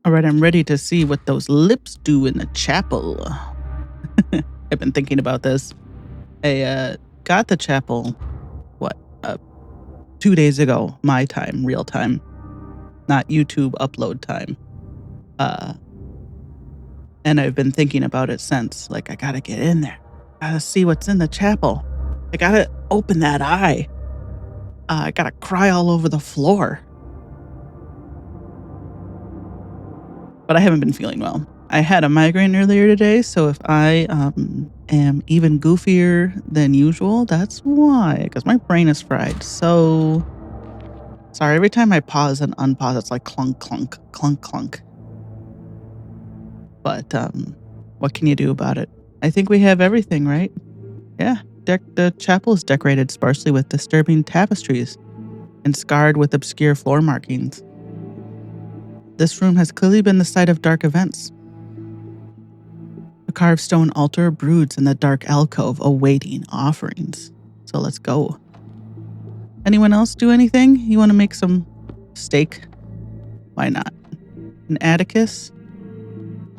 All right, I'm ready to see what those lips do in the chapel. I've been thinking about this. I got the chapel, what, 2 days ago, my time, real time, not YouTube upload time. Uh, and I've been thinking about it since. Like, I gotta get in there. Gotta see what's in the chapel. I gotta open that eye. I gotta cry all over the floor. But I haven't been feeling well. I had a migraine earlier today, so if I am even goofier than usual, that's why, because my brain is fried. So sorry, every time I pause and unpause, it's like clunk, clunk, clunk, clunk. But what can you do about it? I think we have everything, right? Yeah, the chapel is decorated sparsely with disturbing tapestries and scarred with obscure floor markings. This room has clearly been the site of dark events. A carved stone altar broods in the dark alcove awaiting offerings. So let's go. Anyone else do anything? You want to make some steak? Why not? An Atticus?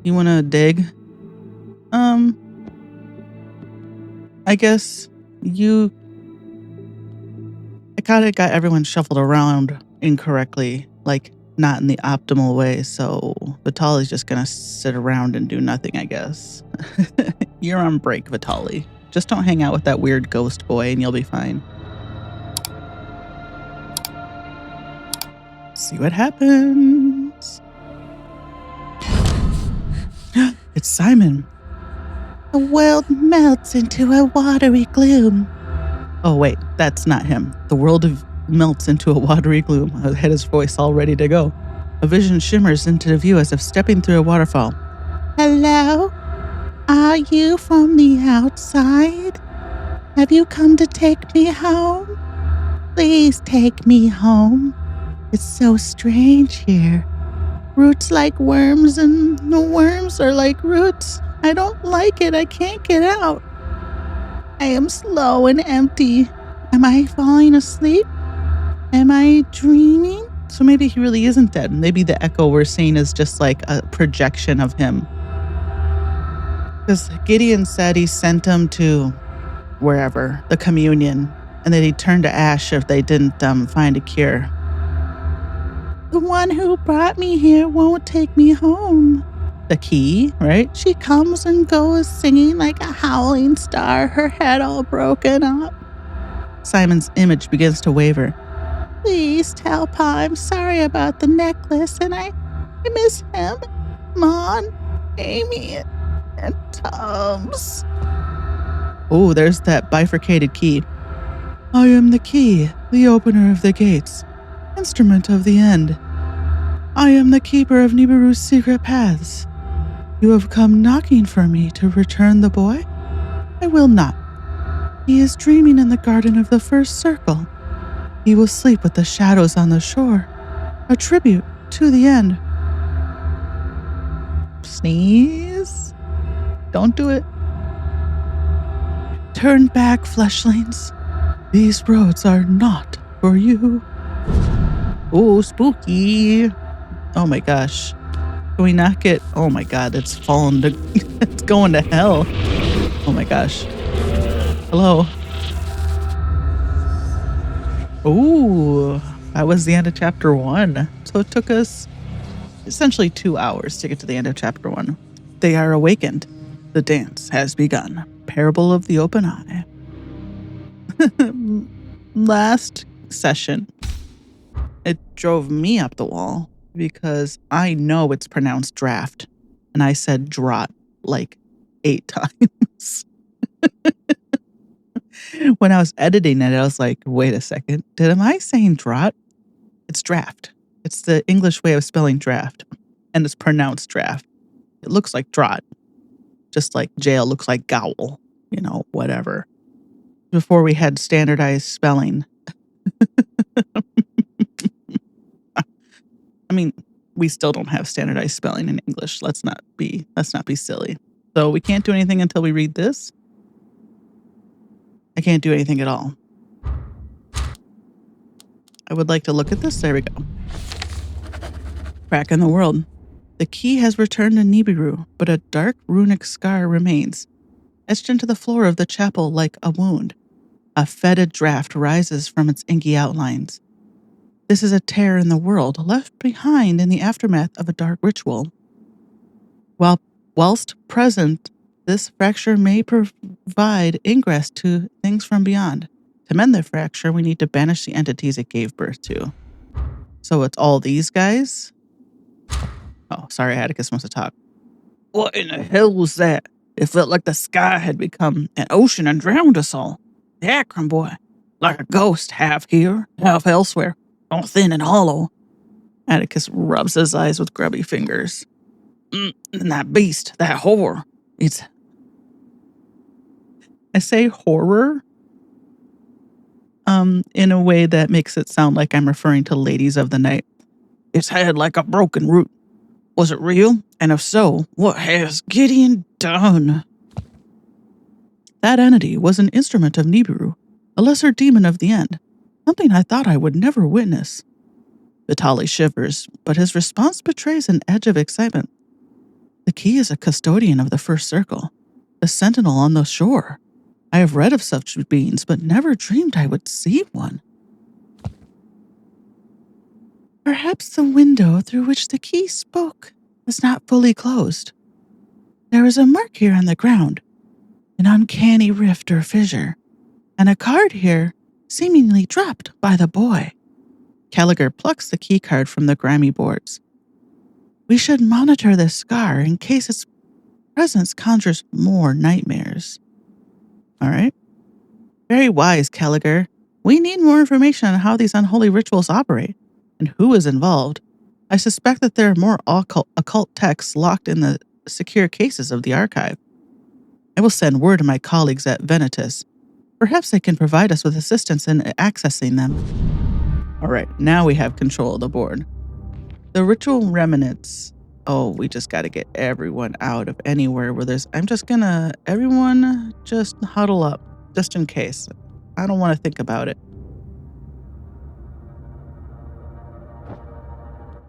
You want to dig? I guess I kind of got everyone shuffled around incorrectly, like not in the optimal way. So Vitali's just going to sit around and do nothing, I guess. You're on break, Vitali. Just don't hang out with that weird ghost boy and you'll be fine. See what happens. It's Simon. The world melts into a watery gloom. Oh, wait, that's not him. The world melts into a watery gloom. I had his voice all ready to go. A vision shimmers into view as if stepping through a waterfall. Hello? Are you from the outside? Have you come to take me home? Please take me home. It's so strange here. Roots like worms and the worms are like roots. I don't like it. I can't get out. I am slow and empty. Am I falling asleep? Am I dreaming? So maybe he really isn't dead. Maybe the echo we're seeing is just like a projection of him. Because Gideon said he sent him to wherever, the communion, and that he'd turn to ash if they didn't find a cure. The one who brought me here won't take me home. The key, right? She comes and goes singing like a howling star, her head all broken up. Simon's image begins to waver. Please tell Pa I'm sorry about the necklace and I miss him, Mon, Amy, and Tubbs. Oh, there's that bifurcated key. I am the key, the opener of the gates, instrument of the end. I am the keeper of Nibiru's secret paths. You have come knocking for me to return the boy? I will not. He is dreaming in the garden of the first circle. He will sleep with the shadows on the shore, a tribute to the end. Sneeze? Don't do it. Turn back, fleshlings. These roads are not for you. Oh, spooky. Oh my gosh. Can we not get... Oh my god, it's fallen to... It's going to hell. Oh my gosh. Hello. Ooh, that was the end of chapter 1. So it took us essentially 2 hours to get to the end of chapter 1. They are awakened. The dance has begun. Parable of the Open Eye. Last session, it drove me up the wall because I know it's pronounced draft. And I said draught like 8 times. When I was editing it, I was like, wait a second. Am I saying draught? It's draft. It's the English way of spelling draft. And it's pronounced draft. It looks like draught. Just like jail looks like gowl. You know, whatever. Before we had standardized spelling. I mean, we still don't have standardized spelling in English. Let's not be silly. So we can't do anything until we read this. I can't do anything at all. I would like to look at this. There we go. Crack in the world. The key has returned to Nibiru, but a dark runic scar remains, etched into the floor of the chapel like a wound. A fetid draft rises from its inky outlines. This is a tear in the world left behind in the aftermath of a dark ritual. Whilst present, this fracture may provide ingress to things from beyond. To mend the fracture, we need to banish the entities it gave birth to. So it's all these guys? Oh, sorry, Atticus wants to talk. What in the hell was that? It felt like the sky had become an ocean and drowned us all. The Akron boy, like a ghost, half here, half elsewhere, all thin and hollow. Atticus rubs his eyes with grubby fingers. And that beast, that horror, I say horror in a way that makes it sound like I'm referring to Ladies of the Night. Its head like a broken root. Was it real? And if so, what has Gideon done? That entity was an instrument of Nibiru, a lesser demon of the end, something I thought I would never witness. Vitali shivers, but his response betrays an edge of excitement. The key is a custodian of the first circle, a sentinel on the shore. I have read of such beings, but never dreamed I would see one. Perhaps the window through which the key spoke is not fully closed. There is a mark here on the ground, an uncanny rift or fissure, and a card here seemingly dropped by the boy. Callagher plucks the key card from the grimy boards. We should monitor this scar in case its presence conjures more nightmares. All right. Very wise, Callagher. We need more information on how these unholy rituals operate and who is involved. I suspect that there are more occult texts locked in the secure cases of the archive. I will send word to my colleagues at Venitus. Perhaps they can provide us with assistance in accessing them. All right, now we have control of the board. The ritual remnants. Oh, we just got to get everyone out of anywhere where there's... everyone just huddle up, just in case. I don't want to think about it.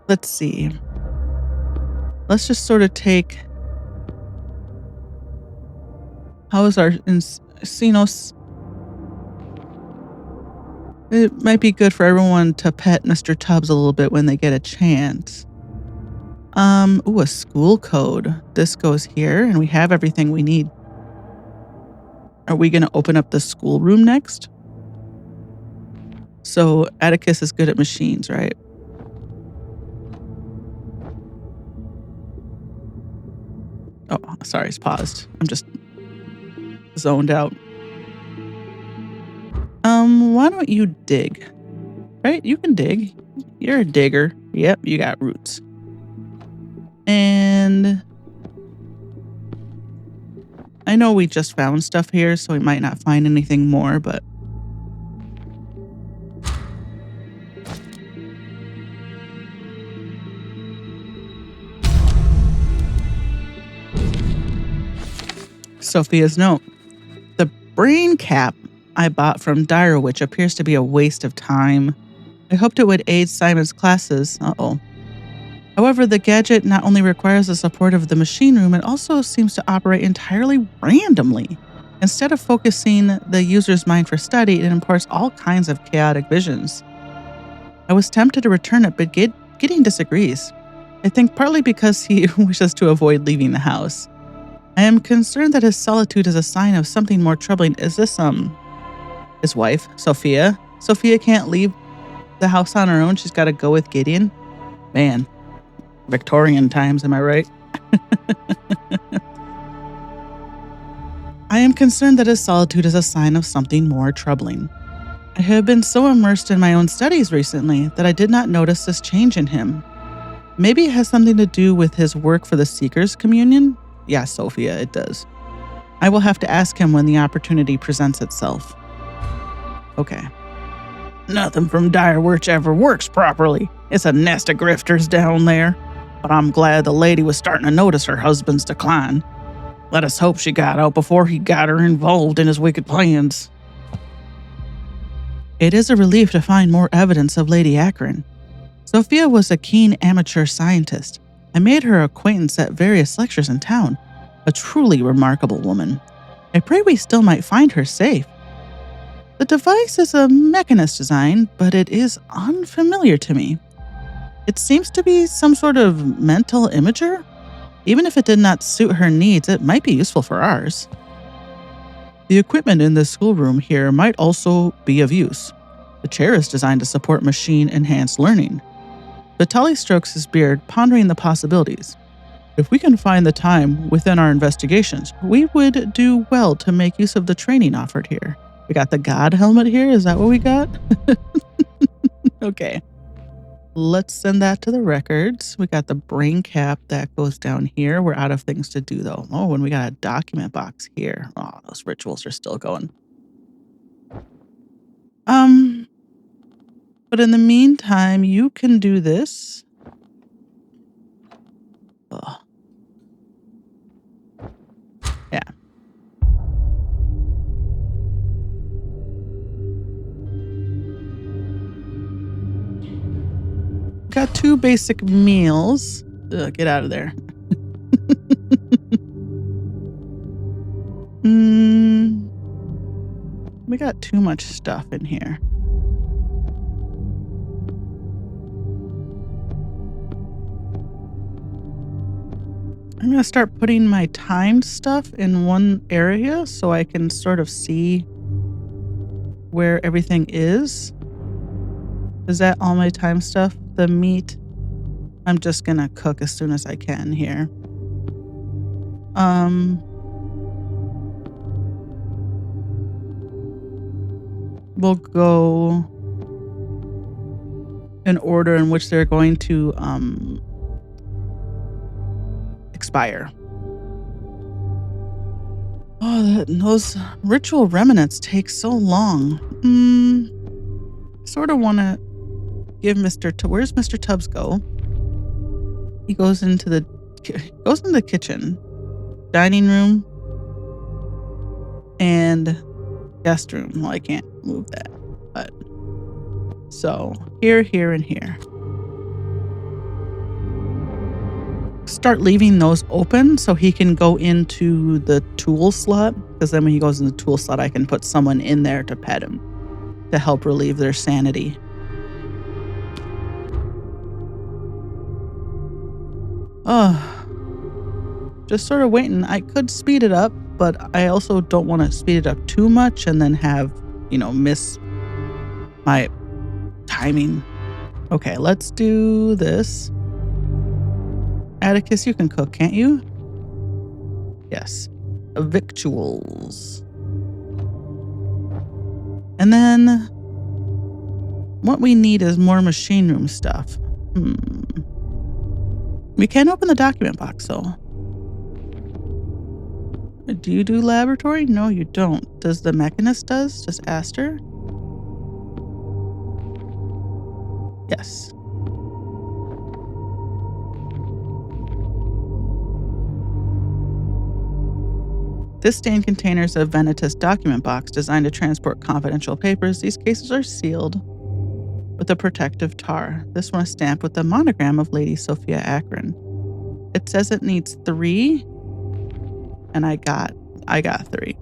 Let's see. Let's just sort of take... How is our Encinos? It might be good for everyone to pet Mr. Tubbs a little bit when they get a chance. A school code. This goes here, and we have everything we need. Are we going to open up the schoolroom next? So Atticus is good at machines, right? Oh, sorry, it's paused. I'm just zoned out. Why don't you dig? Right? You can dig. You're a digger. Yep, you got roots. And I know we just found stuff here, so we might not find anything more, but Sophia's note. The brain cap I bought from Direwitch appears to be a waste of time. I hoped it would aid Simon's classes. However, the gadget not only requires the support of the machine room, it also seems to operate entirely randomly. Instead of focusing the user's mind for study, it imports all kinds of chaotic visions. I was tempted to return it, but Gideon disagrees. I think partly because he wishes to avoid leaving the house. I am concerned that his solitude is a sign of something more troubling. Is this, his wife, Sophia? Sophia can't leave the house on her own. She's got to go with Gideon. Man, Victorian times, am I right? I am concerned that his solitude is a sign of something more troubling. I have been so immersed in my own studies recently that I did not notice this change in him. Maybe it has something to do with his work for the Seekers Communion? Yeah, Sophia, it does. I will have to ask him when the opportunity presents itself. Okay. Nothing from Direwitch ever works properly. It's a nest of grifters down there. But I'm glad the lady was starting to notice her husband's decline. Let us hope she got out before he got her involved in his wicked plans. It is a relief to find more evidence of Lady Akron. Sophia was a keen amateur scientist, I made her acquaintance at various lectures in town. A truly remarkable woman. I pray we still might find her safe. The device is a mechanist design, but it is unfamiliar to me. It seems to be some sort of mental imager. Even if it did not suit her needs, it might be useful for ours. The equipment in the schoolroom here might also be of use. The chair is designed to support machine-enhanced learning. Vitali strokes his beard, pondering the possibilities. If we can find the time within our investigations, we would do well to make use of the training offered here. We got the God helmet here? Is that what we got? Okay. Let's send that to the records. We got the brain cap that goes down here. We're out of things to do, though. Oh, and we got a document box here. Oh, those rituals are still going. But in the meantime, you can do this. Ugh. Yeah. Got 2 basic meals. Ugh, get out of there. We got too much stuff in here. I'm going to start putting my timed stuff in one area so I can sort of see where everything is. Is that all my time stuff? The meat, I'm just going to cook as soon as I can here. We'll go in order in which they're going to expire. Oh, those ritual remnants take so long. Sort of want to give where's Mr. Tubbs go? He goes into the kitchen, dining room, and guest room. Well, I can't move that, but so here, and here. Start leaving those open so he can go into the tool slot, because then when he goes in the tool slot, I can put someone in there to pet him to help relieve their sanity. Just sort of waiting. I could speed it up, but I also don't want to speed it up too much and then have, miss my timing. Okay, let's do this. Atticus, you can cook, can't you? Yes. Victuals. And then what we need is more machine room stuff. We can open the document box, though. Do you do laboratory? No, you don't. Does the mechanist does? Does Aster? Yes. This stained containers a Venitas document box designed to transport confidential papers. These cases are sealed with a protective tar. This one is stamped with the monogram of Lady Sophia Akron. It says it needs 3, and I got 3.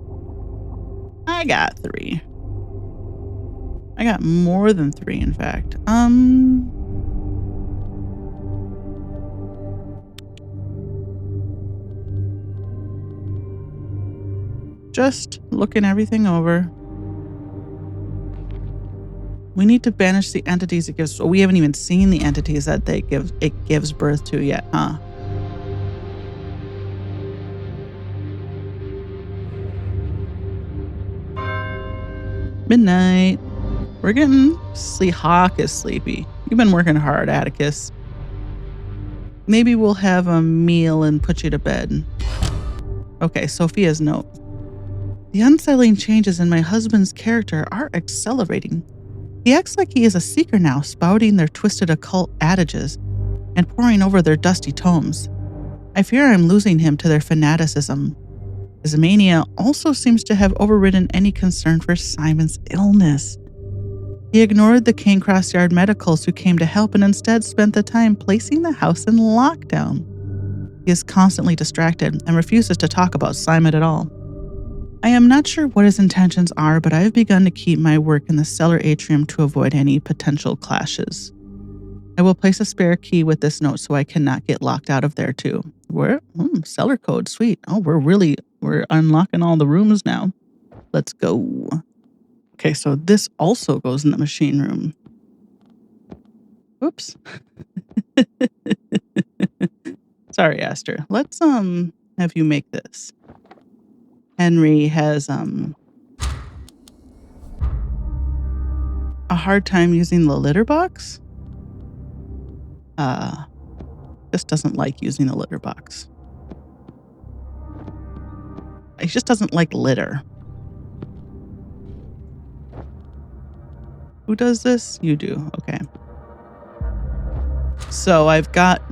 I got 3. I got more than 3, in fact. Just looking everything over. We need to banish the entities it gives. We haven't even seen the entities that it gives birth to yet, huh? Midnight. We're getting sleep. Hawk is sleepy. You've been working hard, Atticus. Maybe we'll have a meal and put you to bed. Okay, Sophia's note. The unsettling changes in my husband's character are accelerating. He acts like he is a seeker now, spouting their twisted occult adages and poring over their dusty tomes. I fear I'm losing him to their fanaticism. His mania also seems to have overridden any concern for Simon's illness. He ignored the King Cross Yard medicals who came to help and instead spent the time placing the house in lockdown. He is constantly distracted and refuses to talk about Simon at all. I am not sure what his intentions are, but I have begun to keep my work in the cellar atrium to avoid any potential clashes. I will place a spare key with this note so I cannot get locked out of there too. Cellar code, sweet. Oh, we're unlocking all the rooms now. Let's go. Okay, so this also goes in the machine room. Whoops. Sorry, Aster. Let's have you make this. Henry has a hard time using the litter box. Just doesn't like using the litter box. He just doesn't like litter. Who does this? You do. Okay. So I've got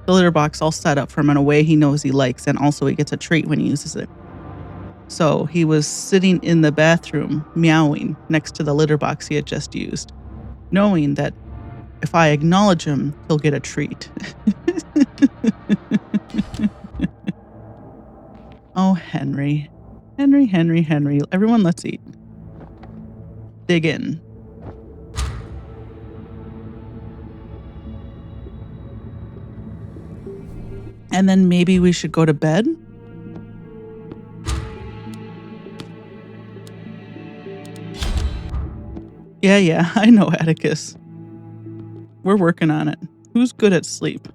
the litter box all set up for him in a way he knows he likes, and also he gets a treat when he uses it. So he was sitting in the bathroom, meowing next to the litter box he had just used, knowing that if I acknowledge him, he'll get a treat. Oh, Henry. Henry. Everyone, let's eat. Dig in. And then maybe we should go to bed? Yeah, I know, Atticus. We're working on it. Who's good at sleep?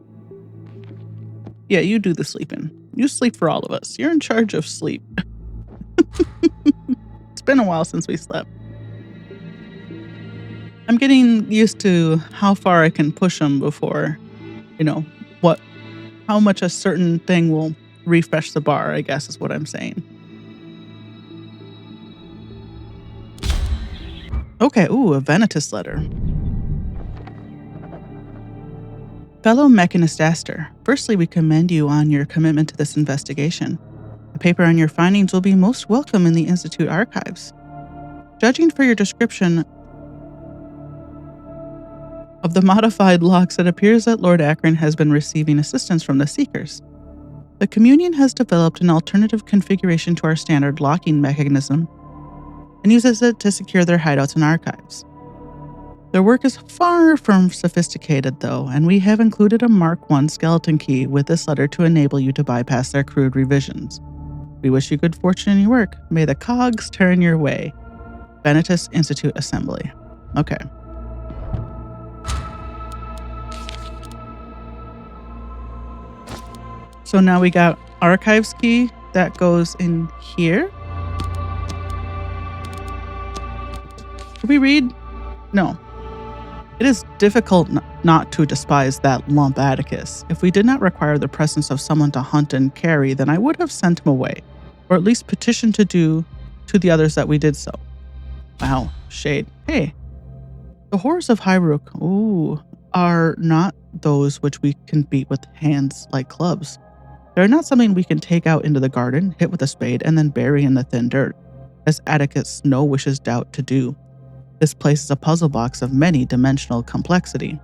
Yeah, you do the sleeping. You sleep for all of us. You're in charge of sleep. It's been a while since we slept. I'm getting used to how far I can push them before, how much a certain thing will refresh the bar, I guess is what I'm saying. Okay, a Vanitas letter. Fellow Mechanist Aster, firstly we commend you on your commitment to this investigation. A paper on your findings will be most welcome in the Institute archives. Judging for your description of the modified logs, it appears that Lord Akron has been receiving assistance from the Seekers. The Communion has developed an alternative configuration to our standard locking mechanism and uses it to secure their hideouts and archives. Their work is far from sophisticated, though, and we have included a Mark I skeleton key with this letter to enable you to bypass their crude revisions. We wish you good fortune in your work. May the cogs turn your way. Vanitas Institute Assembly. Okay. So now we got archives key that goes in here. Can we read? No. It is difficult not to despise that lump Atticus. If we did not require the presence of someone to hunt and carry, then I would have sent him away, or at least petitioned to the others that we did so. Wow, shade. Hey, the horrors of Highrook, are not those which we can beat with hands like clubs. They are not something we can take out into the garden, hit with a spade, and then bury in the thin dirt, as Atticus Snow wishes doubt to do. This place is a puzzle box of many dimensional complexity.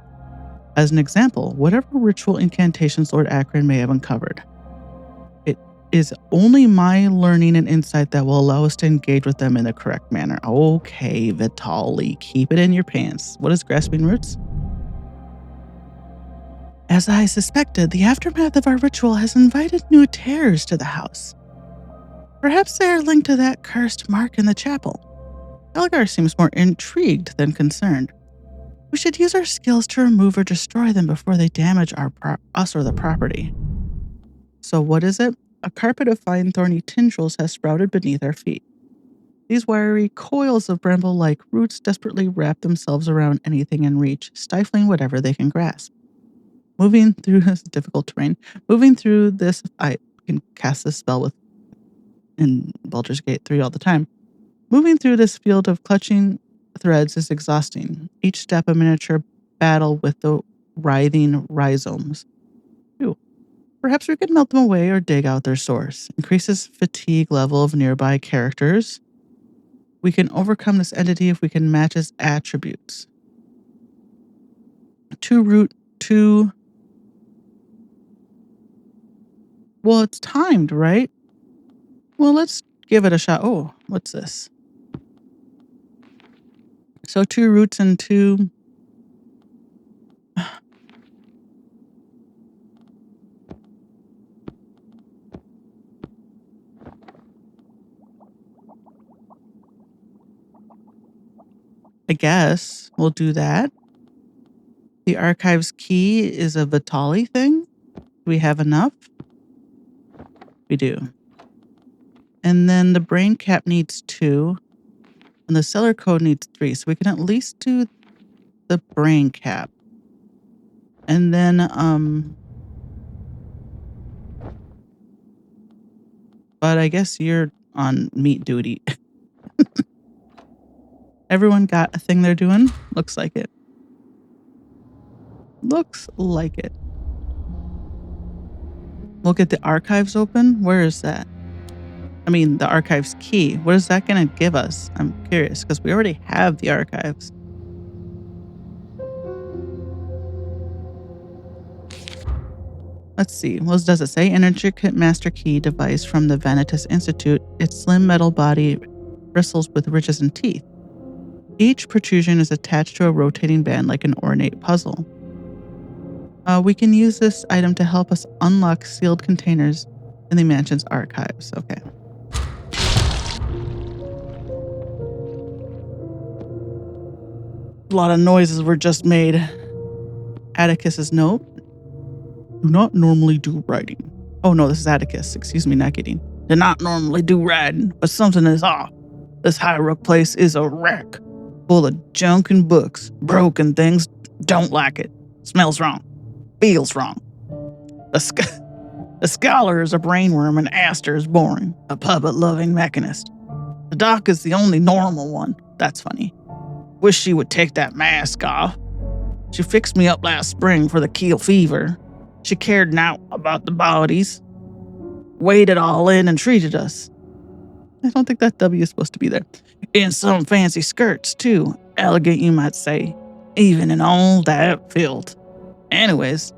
As an example, whatever ritual incantations Lord Akron may have uncovered, it is only my learning and insight that will allow us to engage with them in the correct manner. Okay, Vitali, keep it in your pants. What is grasping roots? As I suspected, the aftermath of our ritual has invited new terrors to the house. Perhaps they are linked to that cursed mark in the chapel. Elgar seems more intrigued than concerned. We should use our skills to remove or destroy them before they damage us or the property. So what is it? A carpet of fine thorny tendrils has sprouted beneath our feet. These wiry coils of bramble-like roots desperately wrap themselves around anything in reach, stifling whatever they can grasp. Moving through this difficult terrain, I can cast this spell in Baldur's Gate 3 all the time. Moving through this field of clutching threads is exhausting. Each step a miniature battle with the writhing rhizomes. Perhaps we could melt them away or dig out their source. Increases fatigue level of nearby characters. We can overcome this entity if we can match its attributes. 2 root 2. Well, it's timed, right? Well, let's give it a shot. Oh, what's this? So 2 roots and 2. I guess we'll do that. The archives key is a Vitali thing. Do we have enough? We do. And then the brain cap needs 2. And the cellar code needs 3. So we can at least do the brain cap. And then, but I guess you're on meat duty. Everyone got a thing they're doing? Looks like it. Looks like it. We'll get the archives open. Where is that? I mean, the archives key. What is that going to give us? I'm curious because we already have the archives. Let's see. What does it say? An intricate master key device from the Vanitas Institute. Its slim metal body bristles with ridges and teeth. Each protrusion is attached to a rotating band like an ornate puzzle. We can use this item to help us unlock sealed containers in the mansion's archives. Okay. A lot of noises were just made. Atticus's note. Do not normally do writing. Oh no, this is Atticus. Excuse me, not kidding. Do not normally do writing, but something is off. This Highrook place is a wreck. Full of junk and books. Broken things. Don't like it. Smells wrong. Feels wrong. A scholar is a brainworm and Aster is boring. A puppet-loving mechanist. The doc is the only normal one. That's funny. Wish she would take that mask off. She fixed me up last spring for the keel fever. She cared now about the bodies. Weighed it all in and treated us. I don't think that W is supposed to be there. In some fancy skirts, too. Elegant, you might say. Even in all that filth. Anyways,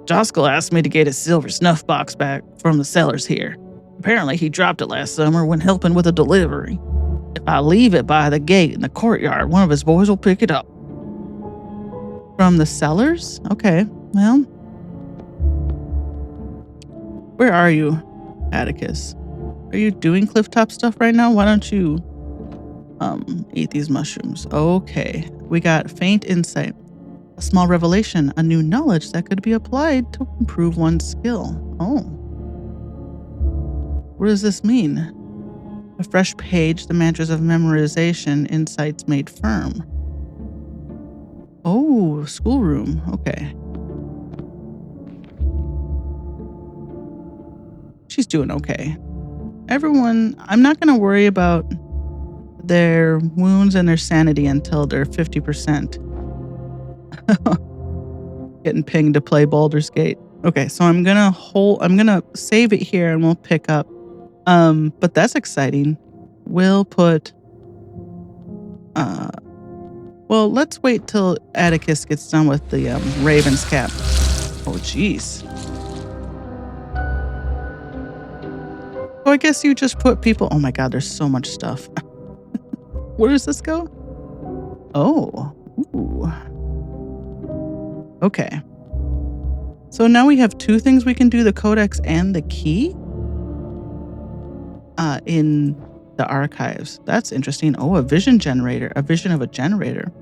Joskell asked me to get his silver snuff box back from the cellars here. Apparently he dropped it last summer when helping with a delivery. If I leave it by the gate in the courtyard, one of his boys will pick it up. From the cellars? Okay, well. Where are you, Atticus? Are you doing clifftop stuff right now? Why don't you eat these mushrooms? Okay, we got faint insight. A small revelation, a new knowledge that could be applied to improve one's skill. Oh. What does this mean? A fresh page, the mantras of memorization, insights made firm. Oh, schoolroom. Okay. She's doing okay. Everyone, I'm not going to worry about their wounds and their sanity until they're 50%. Getting pinged to play Baldur's Gate. Okay, so I'm gonna save it here and we'll pick up. But that's exciting. We'll put well, let's wait till Atticus gets done with the Raven's cap. Oh jeez. So I guess you just put people. Oh my god, there's so much stuff. Where does this go? Oh. Ooh. Okay. So now we have 2 things we can do, the codex and the key in the archives. That's interesting. Oh, a vision generator, a vision of a generator.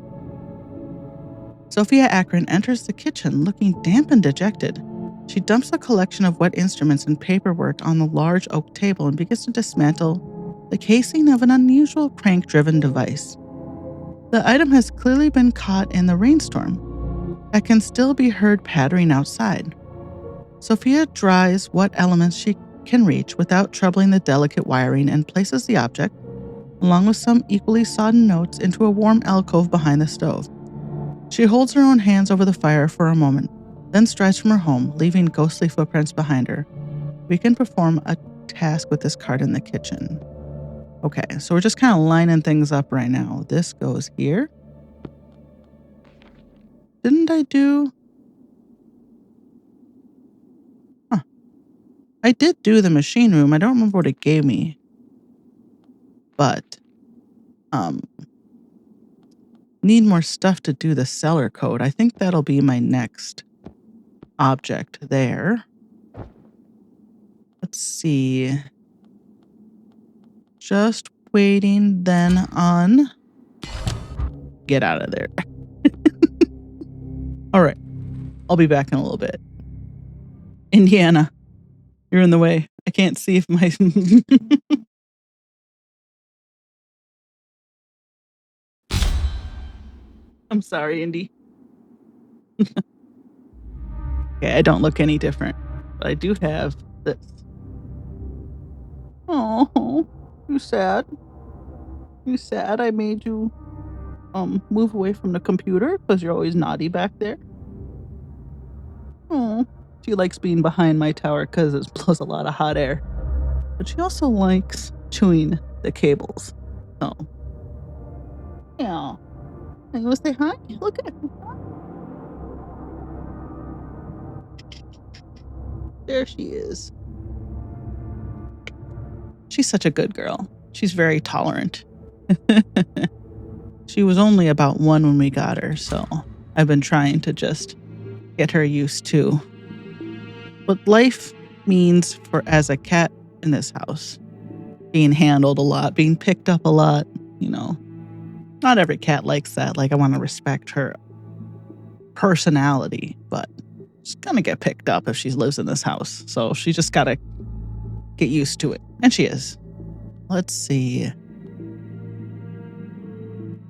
Sophia Akron enters the kitchen looking damp and dejected. She dumps a collection of wet instruments and paperwork on the large oak table and begins to dismantle the casing of an unusual crank-driven device. The item has clearly been caught in the rainstorm that can still be heard pattering outside. Sophia dries what elements she can reach without troubling the delicate wiring and places the object, along with some equally sodden notes, into a warm alcove behind the stove. She holds her own hands over the fire for a moment, then strides from her home, leaving ghostly footprints behind her. We can perform a task with this card in the kitchen. Okay, so we're just kind of lining things up right now. This goes here. Didn't I do? Huh. I did do the machine room. I don't remember what it gave me. But um need more stuff to do the cellar code. I think that'll be my next object there. Let's see. Just waiting then on. Get out of there. All right. I'll be back in a little bit. Indiana, you're in the way. I can't see if my. I'm sorry, Indy. Okay, I don't look any different, but I do have this. Oh, you sad? You sad I made you move away from the computer because you're always naughty back there? Oh, she likes being behind my tower because it blows a lot of hot air. But she also likes chewing the cables. So, yeah. You want to say hi? Look at her. There she is. She's such a good girl. She's very tolerant. She was only about 1 when we got her, so I've been trying to just get her used to what life means for as a cat in this house. Being handled a lot, being picked up a lot, you know. Not every cat likes that. Like, I want to respect her personality, but she's gonna get picked up if she lives in this house. So she just gotta get used to it. And she is. Let's see.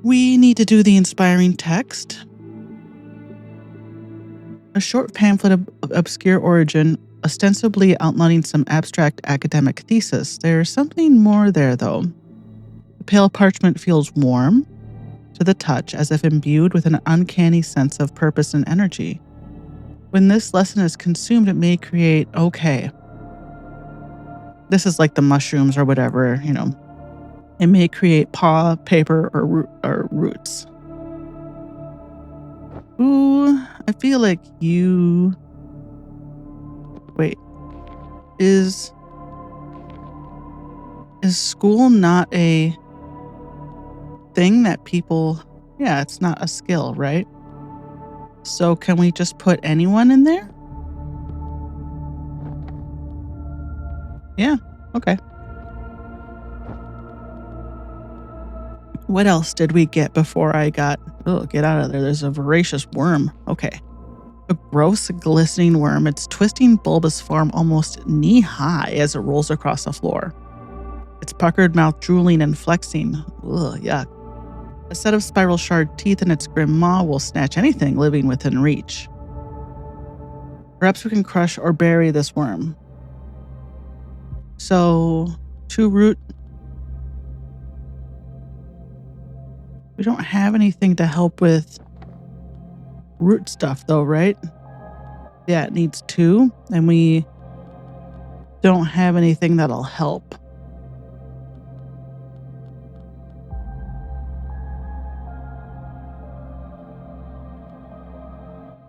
We need to do the inspiring text. A short pamphlet of obscure origin, ostensibly outlining some abstract academic thesis. There's something more there, though. The pale parchment feels warm to the touch, as if imbued with an uncanny sense of purpose and energy. When this lesson is consumed, it may create, okay. This is like the mushrooms or whatever, you know. It may create paw, paper, or roots. Ooh, I feel like you. Wait. Is school not a thing that people. Yeah, it's not a skill, right? So can we just put anyone in there? Yeah, okay. What else did we get before I got. Oh, get out of there. There's a voracious worm. Okay. A gross, glistening worm, its twisting bulbous form almost knee-high as it rolls across the floor. Its puckered mouth drooling and flexing. Ugh, yuck. A set of spiral shard teeth in its grim maw will snatch anything living within reach. Perhaps we can crush or bury this worm. So, 2 root. We don't have anything to help with root stuff though, right? Yeah, it needs 2, and we don't have anything that'll help.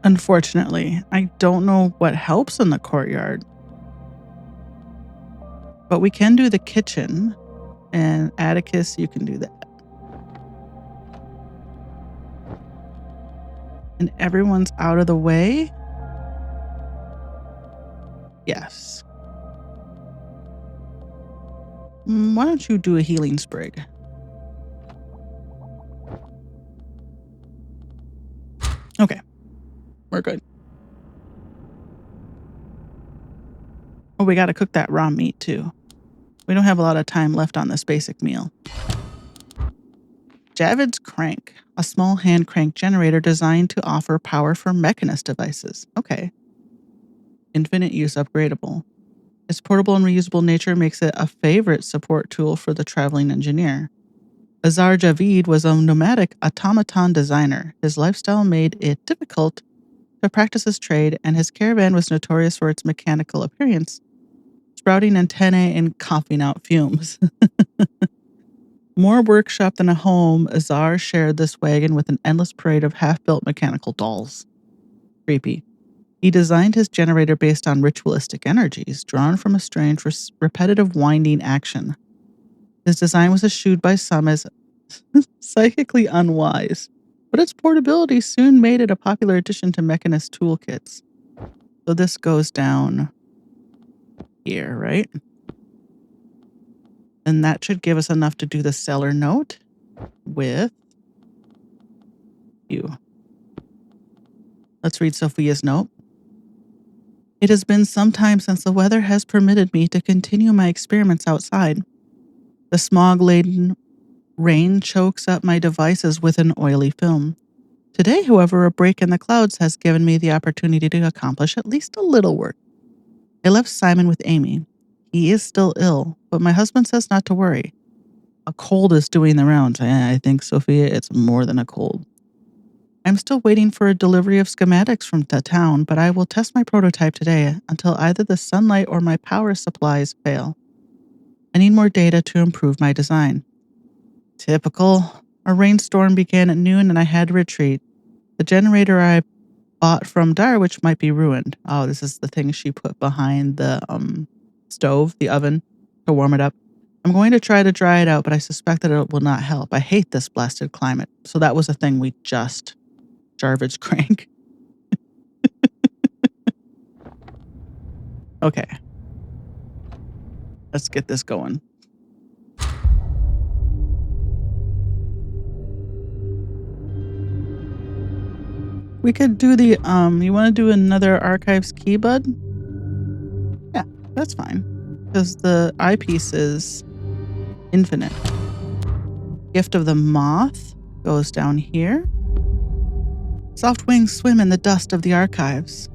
Unfortunately, I don't know what helps in the courtyard. But we can do the kitchen, and Atticus, you can do that. And everyone's out of the way? Yes. Why don't you do a healing sprig? Okay. We're good. Oh, we gotta cook that raw meat too. We don't have a lot of time left on this basic meal. Javid's crank, a small hand crank generator designed to offer power for mechanist devices. Okay. Infinite use upgradable. Its portable and reusable nature makes it a favorite support tool for the traveling engineer. Azar Javid was a nomadic automaton designer. His lifestyle made it difficult to practice his trade, and his caravan was notorious for its mechanical appearance, sprouting antennae and coughing out fumes. More workshop than a home, Azar shared this wagon with an endless parade of half-built mechanical dolls. Creepy. He designed his generator based on ritualistic energies, drawn from a strange, repetitive winding action. His design was eschewed by some as psychically unwise, but its portability soon made it a popular addition to mechanist toolkits. So this goes down here, right? And that should give us enough to do the seller note with you. Let's read Sophia's note. It has been some time since the weather has permitted me to continue my experiments outside. The smog-laden rain chokes up my devices with an oily film. Today, however, a break in the clouds has given me the opportunity to accomplish at least a little work. I left Simon with Amy. He is still ill, but my husband says not to worry. A cold is doing the rounds. I think, Sophia, it's more than a cold. I'm still waiting for a delivery of schematics from the town, but I will test my prototype today until either the sunlight or my power supplies fail. I need more data to improve my design. Typical. A rainstorm began at noon and I had to retreat. The generator I bought from Darwich might be ruined. Oh, this is the thing she put behind the stove, the oven, to warm it up. I'm going to try to dry it out, but I suspect that it will not help. I hate this blasted climate. So that was a thing we just Jarvis crank. Okay. Let's get this going. We could do the, you want to do another archives key, bud? Yeah, that's fine. Because the eyepiece is infinite. Gift of the Moth goes down here. Soft wings swim in the dust of the archives.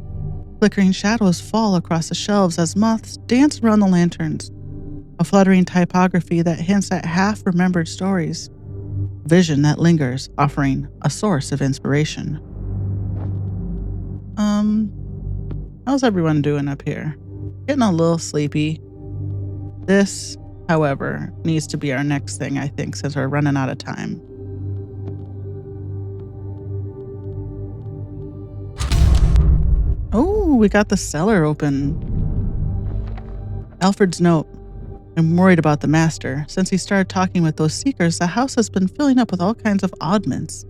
Flickering shadows fall across the shelves as moths dance around the lanterns. A fluttering typography that hints at half-remembered stories. Vision that lingers, offering a source of inspiration. How's everyone doing up here? Getting a little sleepy. This, however, needs to be our next thing, I think, since we're running out of time. Oh, we got the cellar open. Alfred's note. I'm worried about the master. Since he started talking with those seekers, the house has been filling up with all kinds of oddments.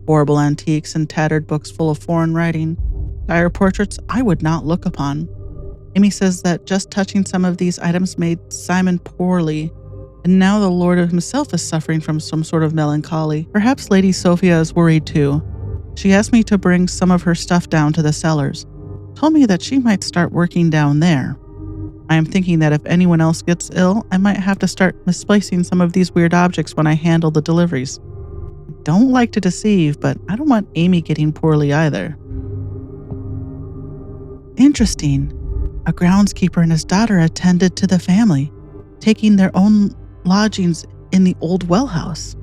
Horrible antiques and tattered books full of foreign writing. Dire portraits I would not look upon. Amy says that just touching some of these items made Simon poorly, and now the Lord himself is suffering from some sort of melancholy. Perhaps Lady Sophia is worried too. She asked me to bring some of her stuff down to the cellars. Told me that she might start working down there. I am thinking that if anyone else gets ill, I might have to start misplacing some of these weird objects when I handle the deliveries. I don't like to deceive, but I don't want Amy getting poorly either. Interesting. A groundskeeper and his daughter attended to the family, taking their own lodgings in the old well house.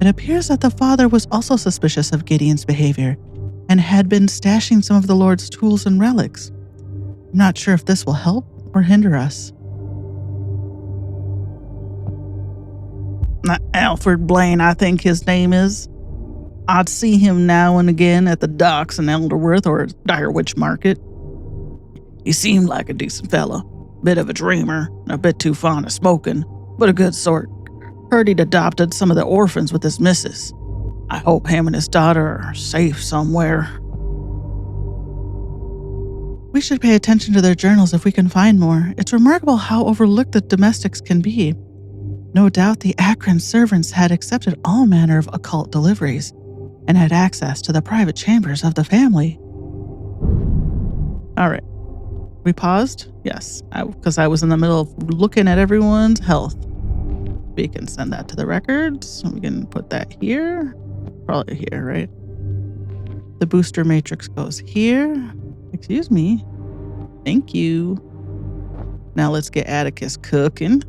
It appears that the father was also suspicious of Gideon's behavior and had been stashing some of the Lord's tools and relics. I'm not sure if this will help or hinder us. Alfred Blaine, I think his name is. I'd see him now and again at the docks in Elderworth or Direwich Market. He seemed like a decent fellow, bit of a dreamer, a bit too fond of smoking, but a good sort. Heard he'd adopted some of the orphans with his missus. I hope him and his daughter are safe somewhere. We should pay attention to their journals if we can find more. It's remarkable how overlooked the domestics can be. No doubt the Akron servants had accepted all manner of occult deliveries and had access to the private chambers of the family. All right. We paused? Yes, because I was in the middle of looking at everyone's health. We can send that to the records. We can put that here. Probably here, right? The booster matrix goes here. Excuse me. Thank you. Now let's get Atticus cooking.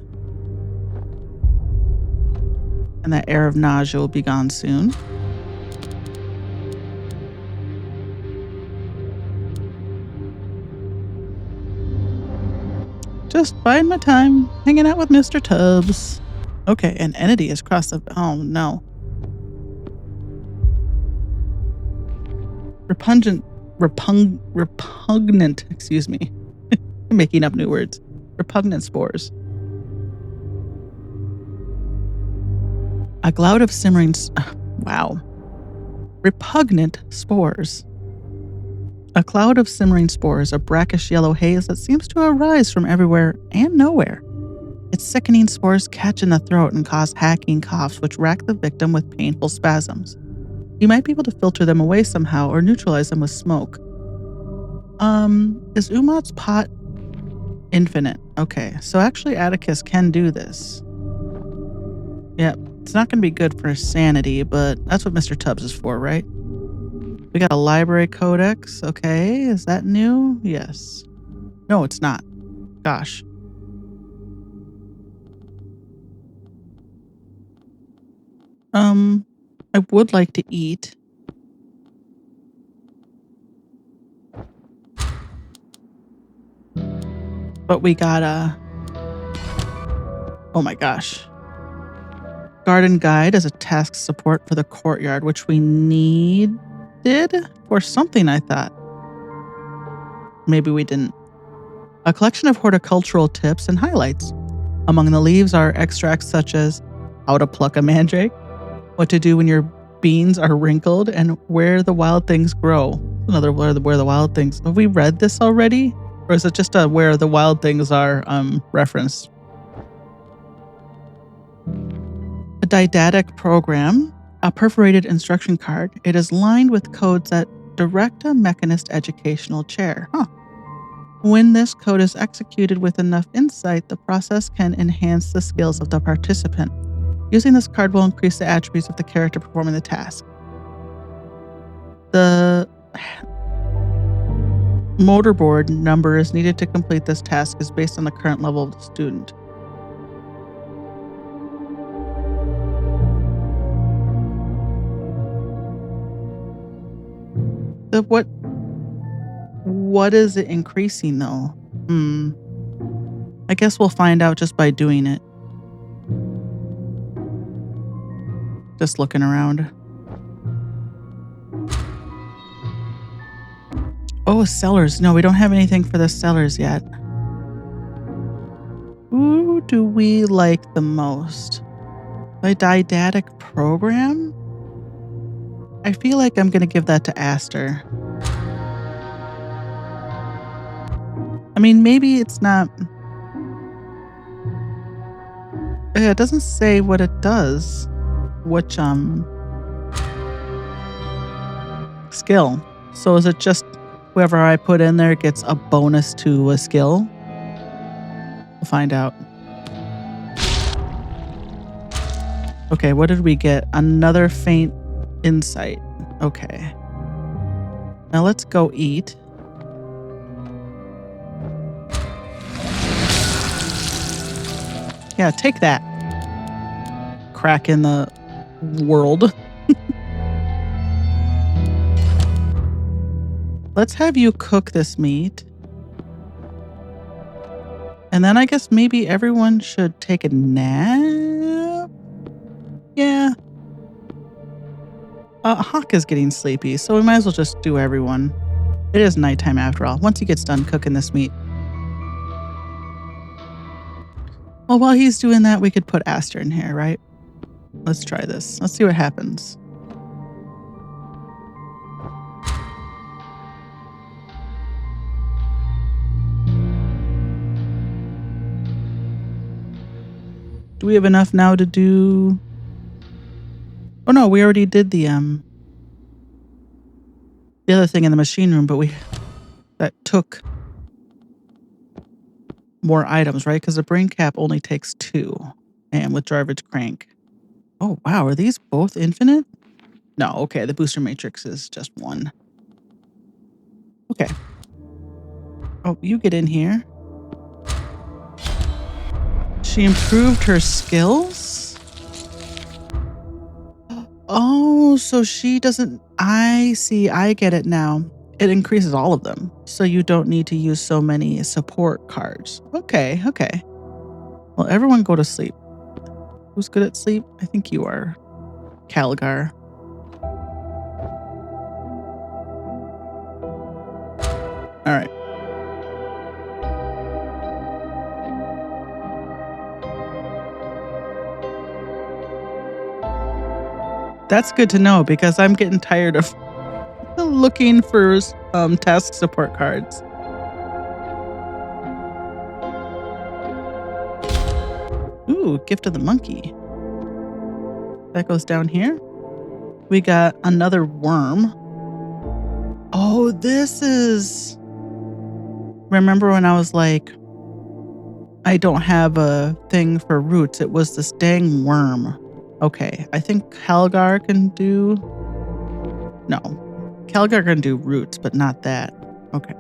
And that air of nausea will be gone soon. Just biding my time, hanging out with Mr. Tubbs. Okay, an entity has crossed the... Oh, no. Repugnant, excuse me. I'm making up new words. Repugnant spores. A cloud of simmering... Wow. Repugnant spores. A cloud of simmering spores, a brackish yellow haze that seems to arise from everywhere and nowhere. Its sickening spores catch in the throat and cause hacking coughs which rack the victim with painful spasms. You might be able to filter them away somehow or neutralize them with smoke. Is Umot's pot infinite? Okay, so actually Atticus can do this. Yep, it's not going to be good for sanity, but that's what Mr. Tubbs is for, right? We got a library codex. Okay, is that new? Yes. No, it's not. Gosh. I would like to eat. But we got oh my gosh. Garden guide as a task support for the courtyard, which we needed for something, I thought. Maybe we didn't. A collection of horticultural tips and highlights. Among the leaves are extracts such as how to pluck a mandrake, what to do when your beans are wrinkled, and where the wild things grow. Another where the wild things. Have we read this already? Or is it just a where the wild things are referenced? A didactic program, a perforated instruction card. It is lined with codes that direct a mechanist educational chair. When this code is executed with enough insight, the process can enhance the skills of the participant. Using this card will increase the attributes of the character performing the task. The motorboard number is needed to complete this task is based on the current level of the student. What is it increasing though? I guess we'll find out just by doing it. Just looking around. Oh, sellers. No, we don't have anything for the sellers yet. Who do we like the most? The didactic program? I feel like I'm going to give that to Aster. I mean, maybe it's not... It doesn't say what it does. Which, skill. So is it just whoever I put in there gets a bonus to a skill? We'll find out. Okay, what did we get? Another faint insight. Okay. Now let's go eat. Yeah, take that. Crack in the world. Let's have you cook this meat. And then I guess maybe everyone should take a nap. Yeah. Hawk is getting sleepy, so we might as well just do everyone. It is nighttime after all, once he gets done cooking this meat. Well, while he's doing that, we could put Aster in here, right? Let's try this. Let's see what happens. Do we have enough now to do... Oh no, we already did the other thing in the machine room, but that took more items, right? Because the brain cap only takes 2. And with Jarvid's crank. Oh wow, are these both infinite? No, okay, the booster matrix is just 1. Okay. Oh, you get in here. She improved her skills? Oh, so she doesn't... I see, I get it now. It increases all of them, so you don't need to use so many support cards. Okay, okay. Well, everyone go to sleep. Who's good at sleep? I think you are, Calgar. All right. That's good to know because I'm getting tired of looking for task support cards. Ooh, gift of the monkey. That goes down here. We got another worm. Oh, this is... Remember when I was like, I don't have a thing for roots. It was this dang worm. Okay, I think Calgar can do... No. Calgar can do roots, but not that. Okay.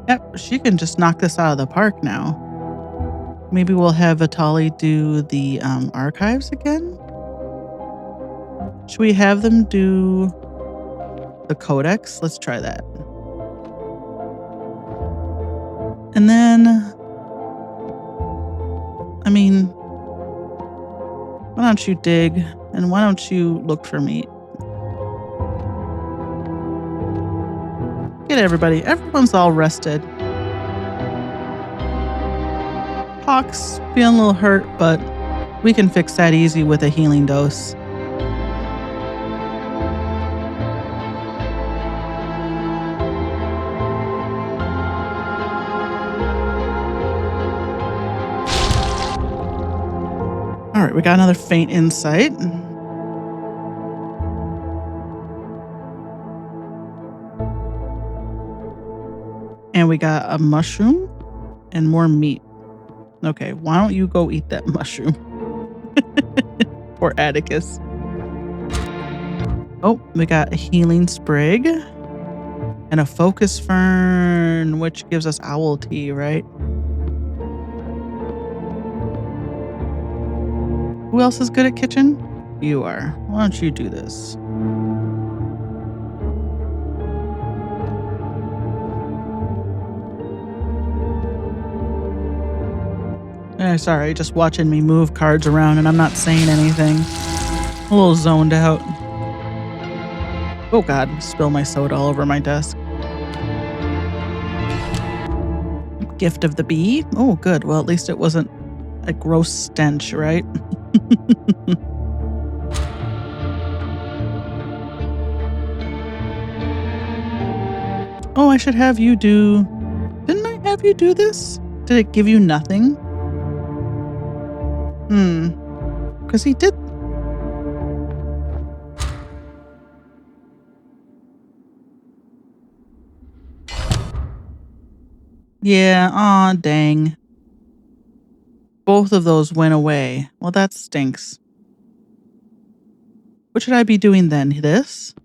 Yep, she can just knock this out of the park now. Maybe we'll have Vitali do the archives again? Should we have them do the codex? Let's try that. And then, I mean, why don't you dig and why don't you look for meat? Get everybody. Everyone's all rested. Hawk's feeling a little hurt, but we can fix that easy with a healing dose. All right, we got another faint insight. And we got a mushroom and more meat. Okay, why don't you go eat that mushroom? Poor Atticus. Oh, we got a healing sprig and a focus fern, which gives us owl tea, right? Who else is good at kitchen? You are. Why don't you do this? Sorry, just watching me move cards around and I'm not saying anything. A little zoned out. Oh God, spill my soda all over my desk. Gift of the bee. Oh, good. Well, at least it wasn't a gross stench, right? Oh, I should have you do... Didn't I have you do this? Did it give you nothing? Because he did... Yeah, aw, dang. Both of those went away. Well, that stinks. What should I be doing then? This?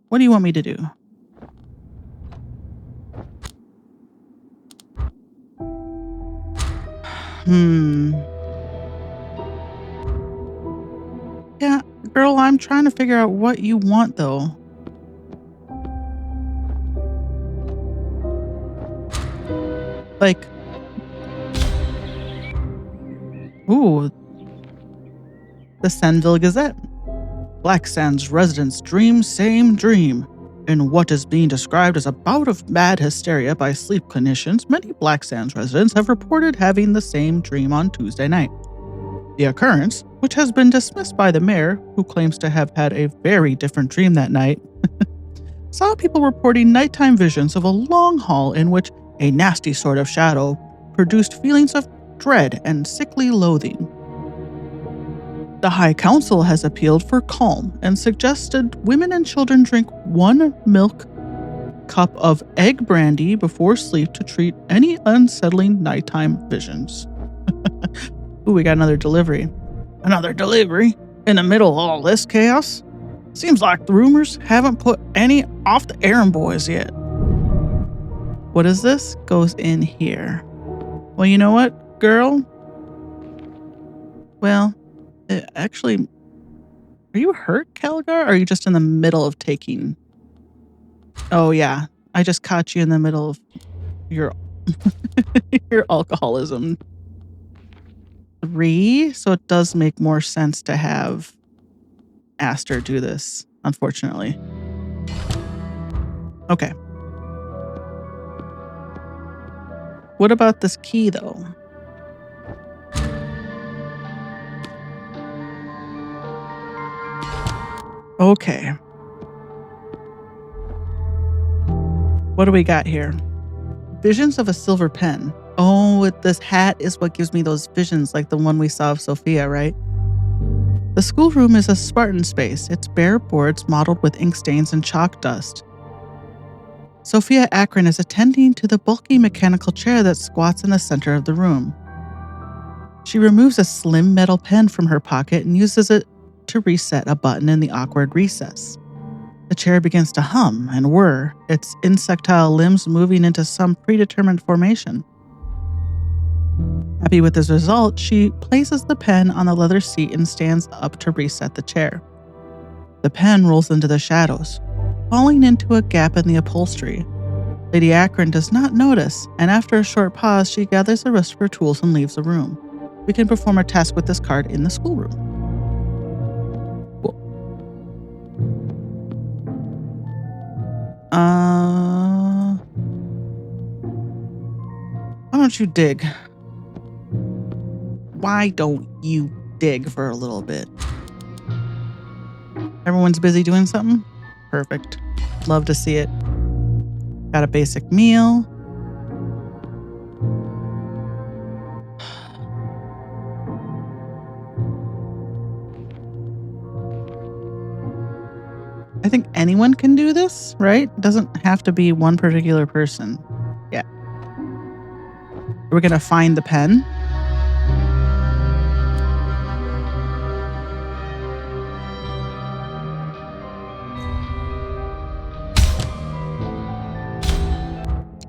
What do you want me to do? Yeah, girl, I'm trying to figure out what you want, though. Like... Ooh. The Sandville Gazette. Black Sands residents dream same dream. In what is being described as a bout of mad hysteria by sleep clinicians, many Black Sands residents have reported having the same dream on Tuesday night. The occurrence, which has been dismissed by the mayor, who claims to have had a very different dream that night, saw people reporting nighttime visions of a long hall in which a nasty sort of shadow produced feelings of dread and sickly loathing. The High Council has appealed for calm and suggested women and children drink 1 milk cup of egg brandy before sleep to treat any unsettling nighttime visions. Ooh, we got another delivery. Another delivery? In the middle of all this chaos? Seems like the rumors haven't put any off the errand boys yet. What is this? Goes in here. Well, you know what, girl? Well... Actually, are you hurt, Calgar? Or are you just in the middle of taking... Oh, yeah. I just caught you in the middle of your your alcoholism. 3, so it does make more sense to have Aster do this, unfortunately. Okay. What about this key, though? Okay. What do we got here? Visions of a silver pen. Oh, this hat is what gives me those visions, like the one we saw of Sophia, right? The schoolroom is a Spartan space. Its bare boards mottled with ink stains and chalk dust. Sophia Akron is attending to the bulky mechanical chair that squats in the center of the room. She removes a slim metal pen from her pocket and uses it to reset a button in the awkward recess. The chair begins to hum and whir, its insectile limbs moving into some predetermined formation. Happy with this result, she places the pen on the leather seat and stands up to reset the chair. The pen rolls into the shadows, falling into a gap in the upholstery. Lady Akron does not notice, and after a short pause, she gathers the rest of her tools and leaves the room. We can perform a task with this card in the schoolroom. Cool. Why don't you dig? Why don't you dig for a little bit? Everyone's busy doing something? Perfect. Love to see it. Got a basic meal. I think anyone can do this, right? Doesn't have to be one particular person. Yeah. We're going to find the pen.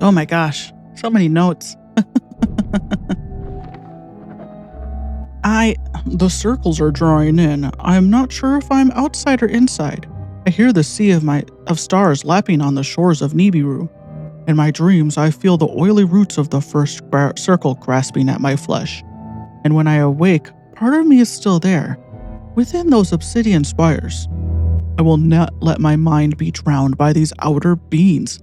Oh my gosh, so many notes. The circles are drawing in. I'm not sure if I'm outside or inside. I hear the sea of stars lapping on the shores of Nibiru. In my dreams, I feel the oily roots of the first circle grasping at my flesh. And when I awake, part of me is still there, within those obsidian spires. I will not let my mind be drowned by these outer beings.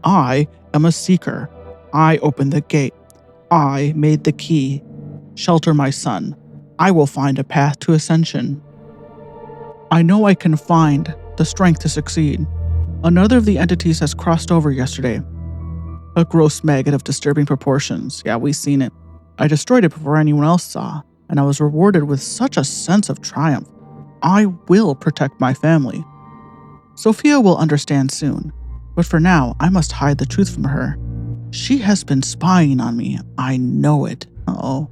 I am a seeker. I opened the gate. I made the key. Shelter my son. I will find a path to ascension. I know I can find the strength to succeed. Another of the entities has crossed over yesterday. A gross maggot of disturbing proportions. Yeah, we've seen it. I destroyed it before anyone else saw, and I was rewarded with such a sense of triumph. I will protect my family. Sophia will understand soon, but for now, I must hide the truth from her. She has been spying on me. I know it. Uh-oh.